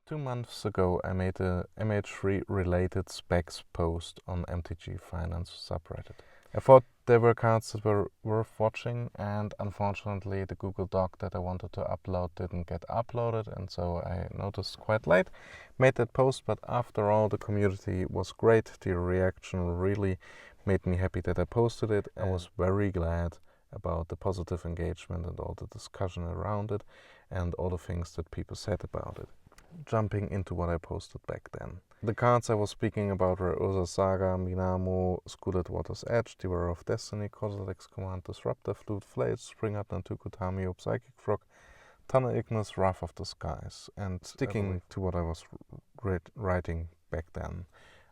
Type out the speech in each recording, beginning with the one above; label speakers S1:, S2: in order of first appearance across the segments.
S1: 2 months ago, I made a MH3 related specs post on MtGfinance subreddit. I thought there were cards that were worth watching, and unfortunately the Google Doc that I wanted to upload didn't get uploaded, and so I noticed quite late, made that post, but after all the community was great. The reaction really made me happy that I posted it. I was very glad about the positive engagement and all the discussion around it and all the things that people said about it. Jumping into what I posted back then. The cards I was speaking about were Urza Saga, Minamo, School at Water's Edge, Devourer of Destiny, Kozilek's Command, Disruptor, Flute, Flail, Springheart, Nantuku, Tamio, Psychic Frog, Tunnel Ignis, Wrath of the Skies. And sticking to what I was writing back then,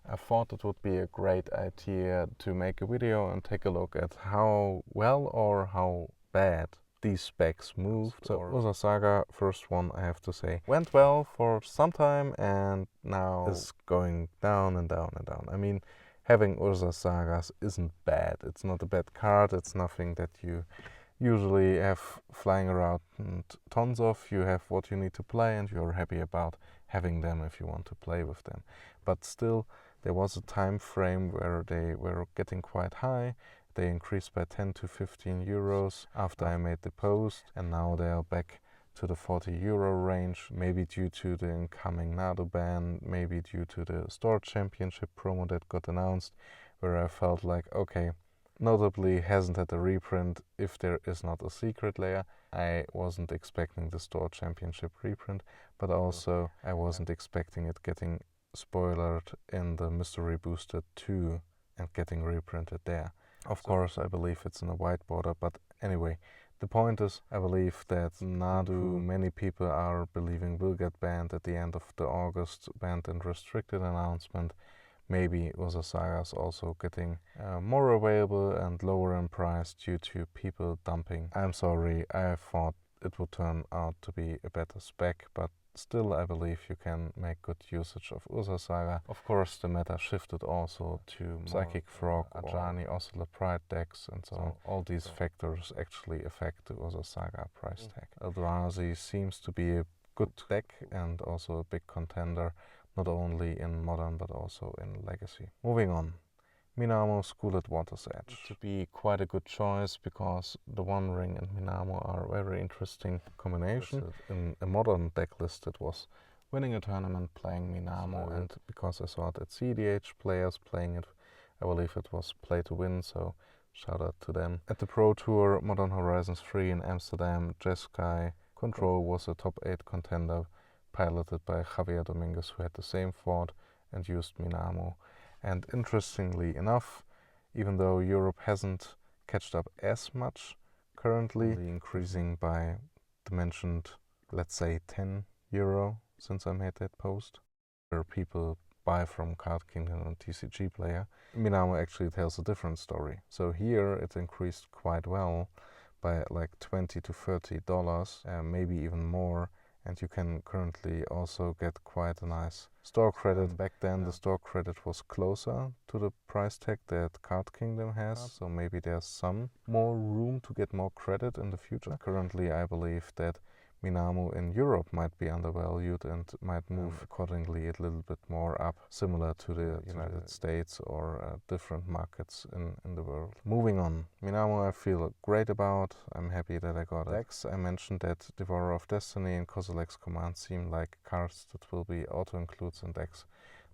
S1: I thought it would be a great idea to make a video and take a look at how well or how bad these specs moved. So Urza Saga, first one I have to say, went well for some time and now is going down and down and down. I mean, having Urza Sagas isn't bad. It's not a bad card. It's nothing that you usually have flying around and tons of. You have what you need to play and you're happy about having them if you want to play with them. But still, there was a time frame where they were getting quite high. They increased by 10 to 15 euros after I made the post, and now they are back to the 40 euro range, maybe due to the incoming NATO ban, maybe due to the Store Championship promo that got announced, where I felt like, okay, notably hasn't had a reprint if there is not a secret layer. I wasn't expecting the Store Championship reprint, but also I wasn't expecting it getting spoilered in the Mystery Booster 2 and getting reprinted there. Of course, I believe it's in a white border, but anyway, the point is, I believe that Nadu, many people are believing will get banned at the end of the August banned and restricted announcement. Maybe Urza Sagas also getting more available and lower in price due to people dumping. I'm sorry, I thought it would turn out to be a better spec, but still I believe you can make good usage of Urza Saga. Of course the meta shifted also to Psychic Frog, Ajani, Nacatl Pariah decks, and so on. All these factors actually affect the Urza Saga price tag. Eldrazi seems to be a good deck and also a big contender, not only in Modern but also in Legacy. Moving on. Minamo, School at Water's Edge. To be quite a good choice because the One Ring and Minamo are a very interesting combination. In a Modern deck list it was winning a tournament playing Minamo, and because I saw that CDH players playing it, I believe it was play to win, so shout out to them. At the Pro Tour, Modern Horizons 3 in Amsterdam, Jeskai Control was a top 8 contender, piloted by Javier Dominguez, who had the same thought and used Minamo. And interestingly enough, even though Europe hasn't catched up as much currently, increasing by the mentioned, let's say, 10 euro since I made that post, where people buy from Card Kingdom and TCG Player, Minamo actually tells a different story. So here it increased quite well by like $20 to $30, maybe even more. And you can currently also get quite a nice store credit. Back then the store credit was closer to the price tag that Card Kingdom has, so maybe there's some more room to get more credit in the future. Currently I believe that Minamo in Europe might be undervalued and might move accordingly a little bit more up, similar to the United States or different markets in the world. Moving on, Minamo I feel great about. I'm happy that I got decks. I mentioned that Devourer of Destiny and Kozilek's Command seem like cards that will be auto-includes in decks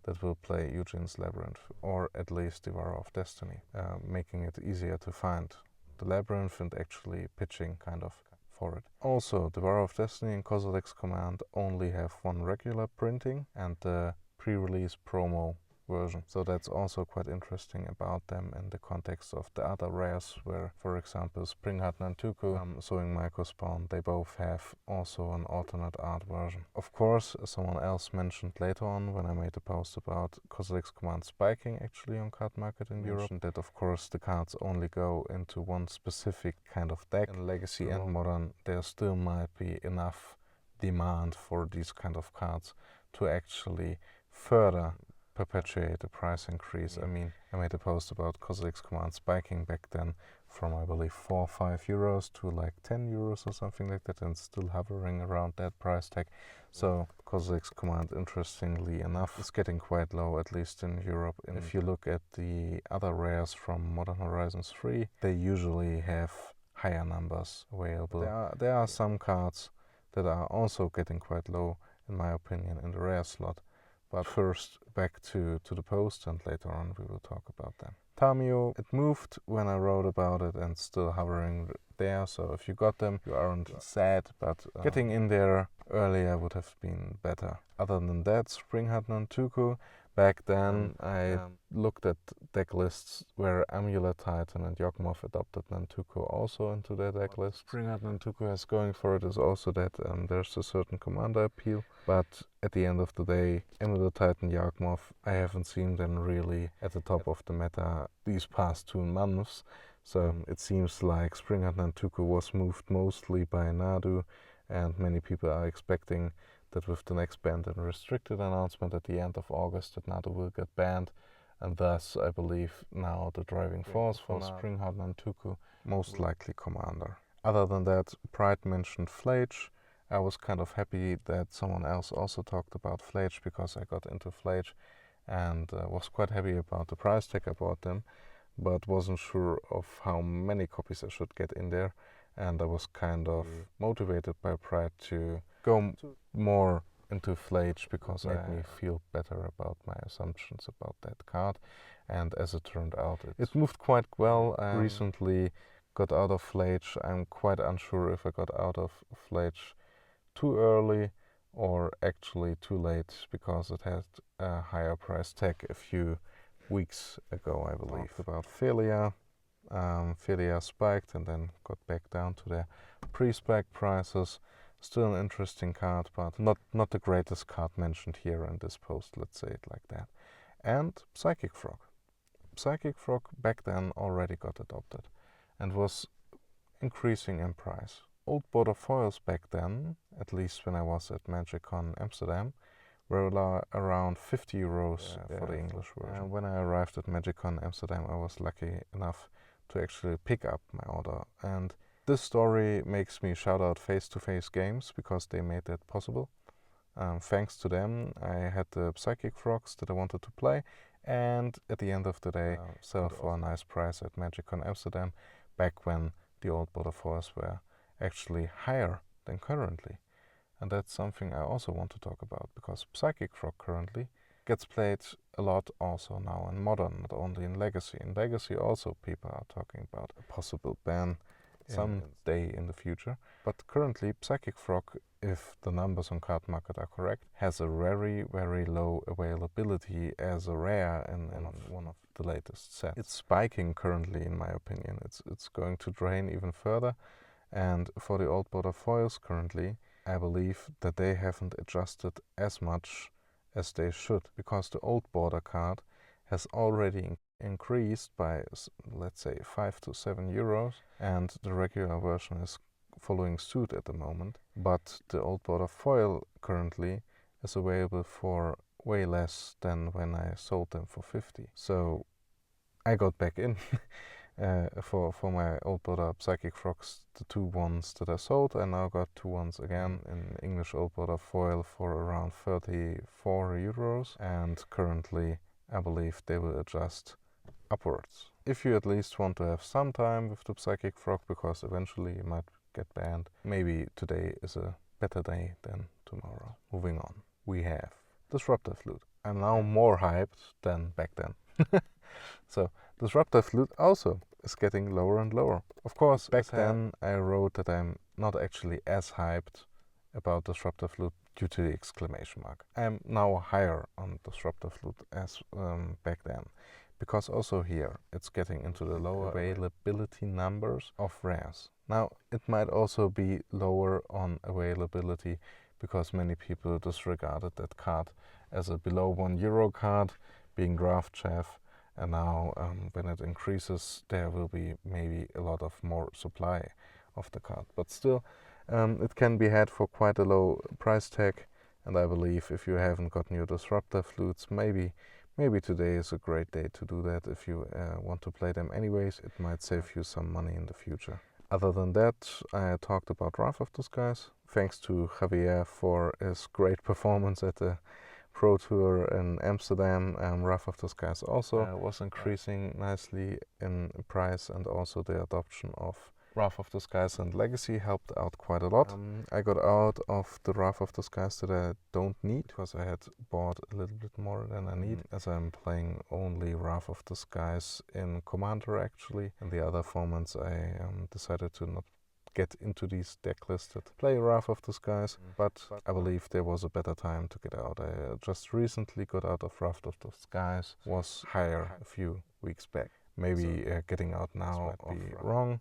S1: that will play Eugene's Labyrinth, or at least Devourer of Destiny, making it easier to find the Labyrinth and actually pitching kind of for it. Also, Devourer of Destiny and Kozilek's Command only have one regular printing and the pre-release promo version. So that's also quite interesting about them in the context of the other rares where, for example, Springheart Nantuku, Sowing Microspawn, they both have also an alternate art version. Of course, as someone else mentioned later on when I made a post about Kozilek's Command spiking actually on Card Market in Europe, that of course the cards only go into one specific kind of deck. In Legacy and Modern there still might be enough demand for these kind of cards to actually further perpetuate the price increase. I mean, I made a post about Kozilek's Command spiking back then from I believe 4 or 5 euros to like 10 euros or something like that, and still hovering around that price tag. So Cossacks command, interestingly enough, is getting quite low, at least in Europe. And if you look at the other rares from Modern Horizons 3, they usually have higher numbers available. There are some cards that are also getting quite low, in my opinion, in the rare slot. But first, back to the post, and later on we will talk about them. Tamio, it moved when I wrote about it and still hovering there, so if you got them, you aren't sad, but getting in there earlier would have been better. Other than that, Spring Tuku. Back then, I looked at deck lists where Amulet Titan and Yawgmoth adopted Nantuko also into their deck list. Spring Nantuko has going for it is also that there's a certain commander appeal, but at the end of the day, Amulet Titan, Yawgmoth, I haven't seen them really at the top of the meta these past 2 months. So it seems like Spring Nantuko was moved mostly by Nadu, and many people are expecting that with the next banned and restricted announcement at the end of August that Nadu will get banned, and thus I believe now the driving force for Spring Nantuko, most likely Commander. Other than that, Pride mentioned Flage. I was kind of happy that someone else also talked about Flage, because I got into Flage and was quite happy about the price tag I bought them, but wasn't sure of how many copies I should get in there, and I was kind of motivated by Pride to go more into Flage, because it made me feel better about my assumptions about that card. And as it turned out, it moved quite well. I recently got out of Flage. I'm quite unsure if I got out of Flage too early or actually too late, because it had a higher price tag a few weeks ago, I believe. About Felia. Felia spiked and then got back down to their pre-spike prices. Still an interesting card, but not the greatest card mentioned here in this post, let's say it like that. And Psychic Frog. Psychic Frog back then already got adopted and was increasing in price. Old border foils back then, at least when I was at MagicCon Amsterdam, were around 50 euros for the English version. And when I arrived at MagicCon Amsterdam, I was lucky enough to actually pick up my order. And this story makes me shout out Face-to-Face Games, because they made that possible. Thanks to them, I had the Psychic Frogs that I wanted to play, and at the end of the day, sell for a nice price at MagicCon Amsterdam, back when the old border foils were actually higher than currently. And that's something I also want to talk about, because Psychic Frog currently gets played a lot also now in Modern, not only in Legacy. In Legacy also people are talking about a possible ban someday in the future. But currently Psychic Frog, if the numbers on Card Market are correct, has a very, very low availability as a rare in one of the latest sets. It's spiking currently, in my opinion. It's going to drain even further. And for the old border foils currently, I believe that they haven't adjusted as much as they should, because the old border card has already increased by, let's say, 5 to 7 euros, and the regular version is following suit at the moment. But the old border foil currently is available for way less than when I sold them for 50. So I got back in for my old border Psychic Frogs, the 2 ones that I sold. I now got 2 ones again in English old border foil for around 34 euros, and currently I believe they will adjust upwards. If you at least want to have some time with the Psychic Frog, because eventually you might get banned, maybe today is a better day than tomorrow. Moving on, we have Disruptor Flute. I'm now more hyped than back then. So Disruptor Flute also is getting lower and lower. Of course, back then I wrote that I'm not actually as hyped about Disruptor Flute due to the exclamation mark. I'm now higher on Disruptor Flute as back then, because also here it's getting into the lower availability numbers of rares. Now it might also be lower on availability because many people disregarded that card as a below €1 card, being draft chaff, and now when it increases there will be maybe a lot of more supply of the card. But still, it can be had for quite a low price tag, and I believe if you haven't gotten your Disruptor Flutes, maybe today is a great day to do that. If you want to play them anyways, it might save you some money in the future. Other than that, I talked about Wrath of the Skies thanks to Javier for his great performance at the Pro Tour in Amsterdam. Wrath of the Skies also was increasing nicely in price, and also the adoption of Wrath of the Skies and Legacy helped out quite a lot. I got out of the Wrath of the Skies that I don't need, because I had bought a little bit more than I need, as I'm playing only Wrath of the Skies in Commander actually. In the other formats I decided to not get into these deck lists that play Wrath of the Skies, but I believe there was a better time to get out. I just recently got out of Wrath of the Skies, was higher a few weeks back. Maybe getting out now might be wrong.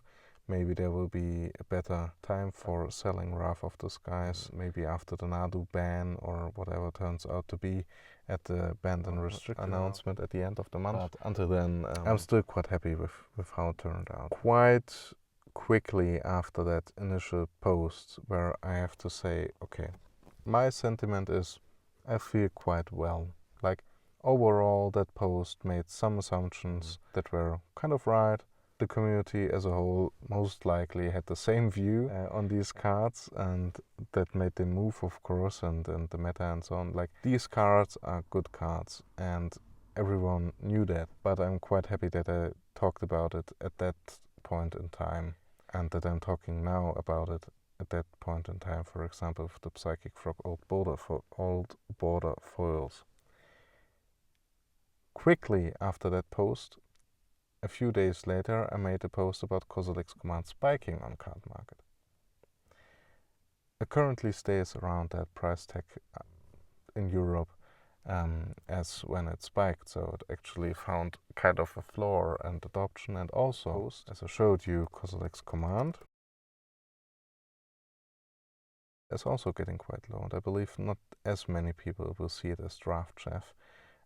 S1: Maybe there will be a better time for selling Wrath of the Skies, maybe after the Nadu ban or whatever turns out to be at the banned and restricted announcement at the end of the month. But until then, I'm still quite happy with how it turned out. Quite quickly after that initial post, where I have to say, okay, my sentiment is I feel quite well. Like, overall, that post made some assumptions that were kind of right. The community as a whole most likely had the same view on these cards, and that made them move, of course, and the meta and so on. Like, these cards are good cards, and everyone knew that, but I'm quite happy that I talked about it at that point in time, and that I'm talking now about it at that point in time, for example, with the Psychic Frog Old Border foils. Quickly after that post, a few days later, I made a post about Kozilek's command spiking on card market. It currently stays around that price tag in Europe as when it spiked, so it actually found kind of a floor and adoption. And also, as I showed you, Kozilek's command is also getting quite low, and I believe not as many people will see it as draft chef,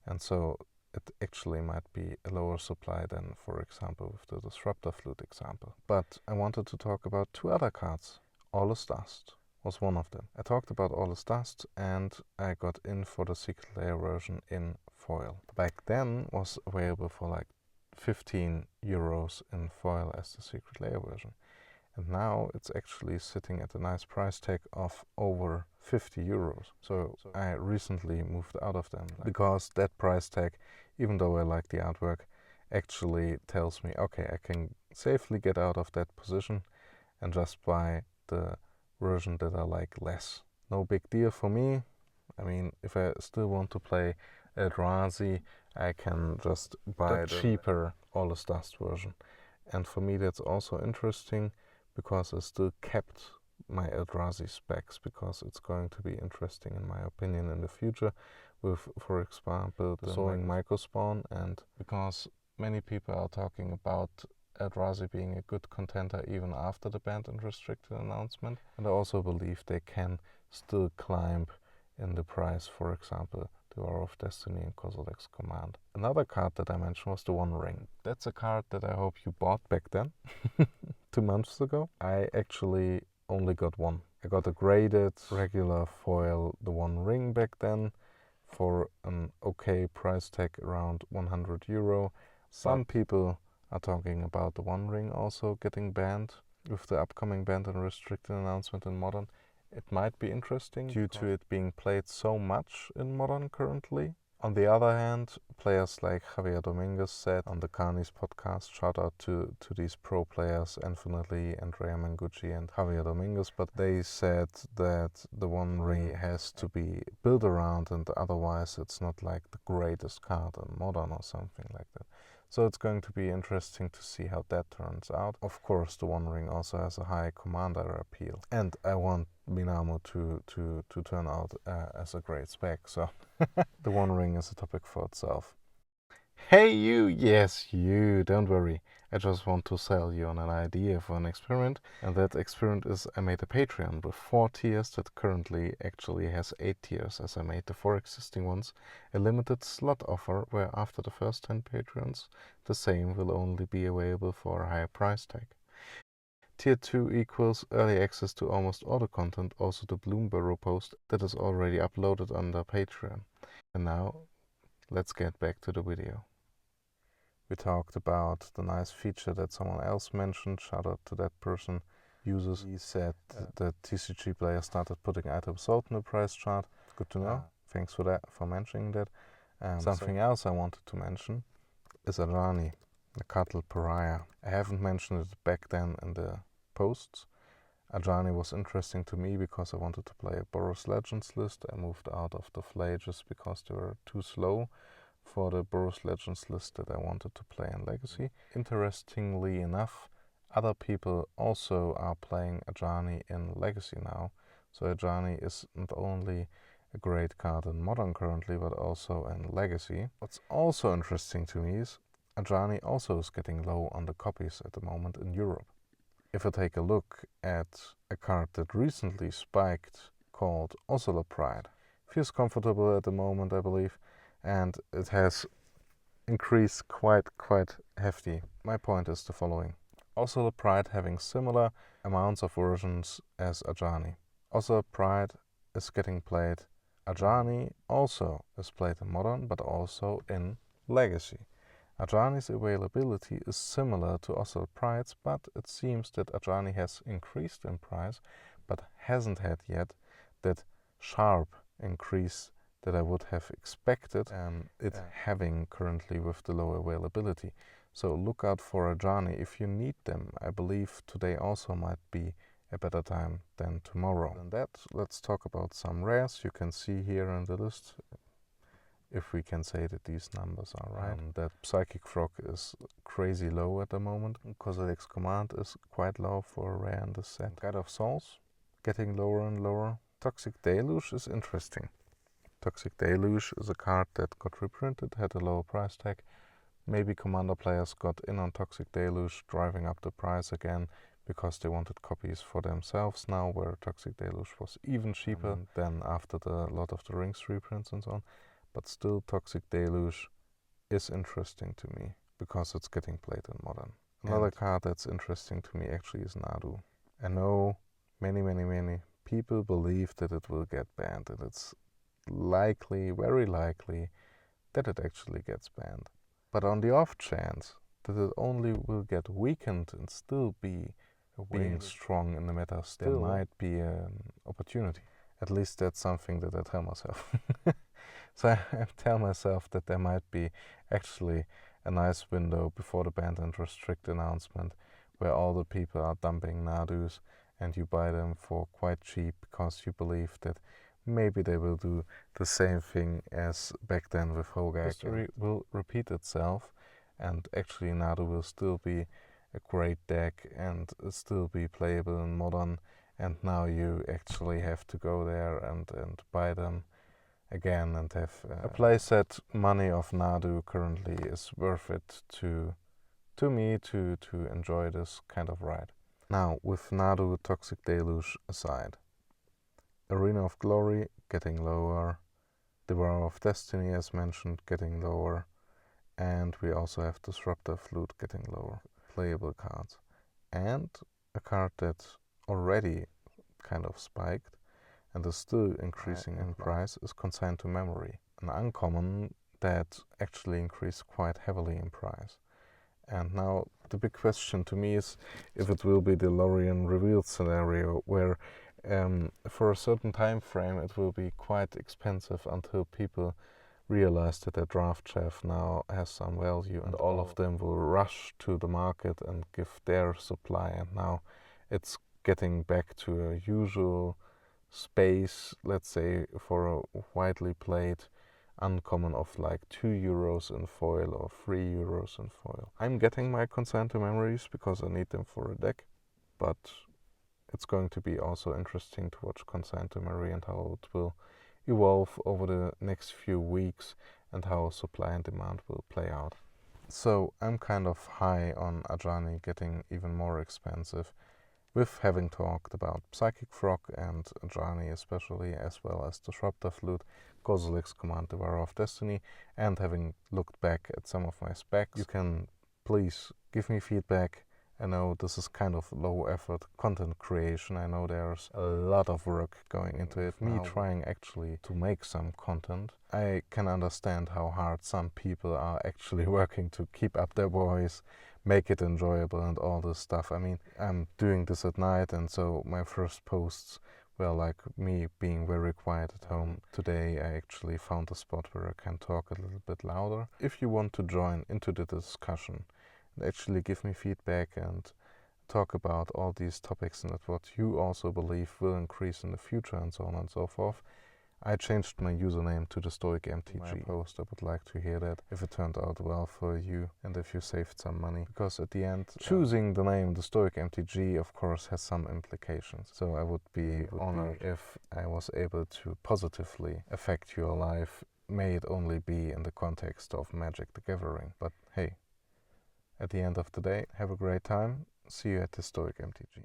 S1: and so it actually might be a lower supply than, for example, with the Disruptor Flute example. But I wanted to talk about two other cards. All is Dust was one of them. I talked about All is Dust, and I got in for the Secret Layer version in foil. Back then was available for like 15 euros in foil as the Secret Layer version. And now it's actually sitting at a nice price tag of over 50 euros. So I recently moved out of them, because that price tag, even though I like the artwork, actually tells me, okay, I can safely get out of that position and just buy the version that I like less. No big deal for me. I mean, if I still want to play Eldrazi, I can just buy the cheaper All is Dust version. And for me that's also interesting, because I still kept my Eldrazi specs, because it's going to be interesting, in my opinion, in the future with, for example, the Sowing Microspawn, and because many people are talking about Eldrazi being a good contender even after the banned and restricted announcement, and I also believe they can still climb in the price, for example, the War of Destiny and Kozilek's command. Another card that I mentioned was the One Ring. That's a card that I hope you bought back then, 2 months ago. I actually only got one. I got a graded regular foil, the One Ring, back then for an okay price tag around 100 euro. Some people are talking about the One Ring also getting banned with the upcoming banned and restricted announcement in Modern. It might be interesting due to it being played so much in Modern currently. On the other hand, players like Javier Dominguez said on the Carney's podcast, shout out to these pro players, Infinitely, Andrea Mengucci and Javier Dominguez, but they said that the One Ring has to be built around, and otherwise it's not like the greatest card in Modern or something like that. So it's going to be interesting to see how that turns out. Of course, the One Ring also has a high commander appeal, and I want Minamo to turn out as a great spec, so the One Ring is a topic for itself. Hey you, yes you, don't worry. I just want to sell you on an idea for an experiment, and that experiment is I made a Patreon with 4 tiers that currently actually has 8 tiers, as I made the 4 existing ones a limited slot offer, where after the first 10 patrons the same will only be available for a higher price tag. Tier 2 equals early access to almost all the content, also the Bloomberg post that is already uploaded under Patreon. And now, let's get back to the video. We talked about the nice feature that someone else mentioned, shout out to that person, users. He said the TCG player started putting items sold in the price chart. Good to know. Thanks for that, for mentioning that. Something else I wanted to mention is Ajani, Nacatl Pariah. I haven't mentioned it back then in the posts. Ajani was interesting to me because I wanted to play a Boros Legends list. I moved out of the Flages because they were too slow for the Boros Legends list that I wanted to play in Legacy. Interestingly enough, other people also are playing Ajani in Legacy now. So Ajani is not only a great card in Modern currently, but also in Legacy. What's also interesting to me is Ajani also is getting low on the copies at the moment in Europe. If I take a look at a card that recently spiked called Oscilla Pride, feels comfortable at the moment, I believe, and it has increased quite hefty. My point is the following. Oscilla Pride having similar amounts of versions as Ajani. Oscilla Pride is getting played. Ajani also is played in Modern, but also in Legacy. Ajani's availability is similar to Oscilla Pride's, but it seems that Ajani has increased in price, but hasn't had yet that sharp increase that I would have expected it having currently with the low availability. So look out for Ajani if you need them. I believe today also might be a better time than tomorrow. And that, let's talk about some rares. You can see here in the list, if we can say that these numbers are right, that Psychic Frog is crazy low at the moment. Kozilek's Command is quite low for a rare in this set. Guide of Souls getting lower and lower. Toxic Deluge is interesting. Toxic Deluge is a card that got reprinted, had a lower price tag. Maybe Commander players got in on Toxic Deluge, driving up the price again because they wanted copies for themselves now, where Toxic Deluge was even cheaper than after the Lord of the Rings reprints and so on. But still, Toxic Deluge is interesting to me because it's getting played in Modern. Another card that's interesting to me actually is Nadu. I know many people believe that it will get banned, and it's likely, very likely, that it actually gets banned. But on the off chance that it only will get weakened and still be being strong in the meta, there might be an opportunity. At least that's something that I tell myself. So I tell myself that there might be actually a nice window before the banned and restrict announcement where all the people are dumping Nadus and you buy them for quite cheap because you believe that maybe they will do the same thing as back then with Hogak. History will repeat itself, and actually Nadu will still be a great deck and still be playable in Modern, and now you actually have to go there and buy them again and have a playset money of Nadu currently is worth it to me to enjoy this kind of ride. Now, with Nadu Toxic Deluge aside, Arena of Glory getting lower, Devourer of Destiny as mentioned getting lower, and we also have Disruptor Flute getting lower. Playable cards. And a card that already kind of spiked and is still increasing in price is Consigned to Memory, an uncommon that actually increased quite heavily in price. And now the big question to me is if it will be the Lorien Revealed scenario where for a certain time frame it will be quite expensive until people realize that their draft chef now has some value, and all of them will rush to the market and give their supply, and now it's getting back to a usual space, let's say, for a widely played uncommon of like €2 in foil or €3 in foil. I'm getting my Consigned to Memories because I need them for a deck, but it's going to be also interesting to watch Consigned to Memory and how it will evolve over the next few weeks and how supply and demand will play out. So I'm kind of high on Ajani getting even more expensive, with having talked about Psychic Frog and Ajani especially, as well as Disruptor Flute, Kozilek's Command, Devourer of Destiny, and having looked back at some of my specs. You can please give me feedback. I know this is kind of low effort content creation. I know there's a lot of work going into it. Me trying actually to make some content. I can understand how hard some people are actually working to keep up their voice, make it enjoyable and all this stuff. I mean, I'm doing this at night, and so my first posts were like me being very quiet at home. Today I actually found a spot where I can talk a little bit louder. If you want to join into the discussion and actually give me feedback and talk about all these topics and what you also believe will increase in the future and so on and so forth, I changed my username to TheStoicMtG post. I would like to hear that, if it turned out well for you and if you saved some money. Because at the end, choosing the name TheStoicMtG of course has some implications. So I would be honored if I was able to positively affect your life. May it only be in the context of Magic the Gathering. But hey, at the end of the day, have a great time. See you at TheStoicMtG.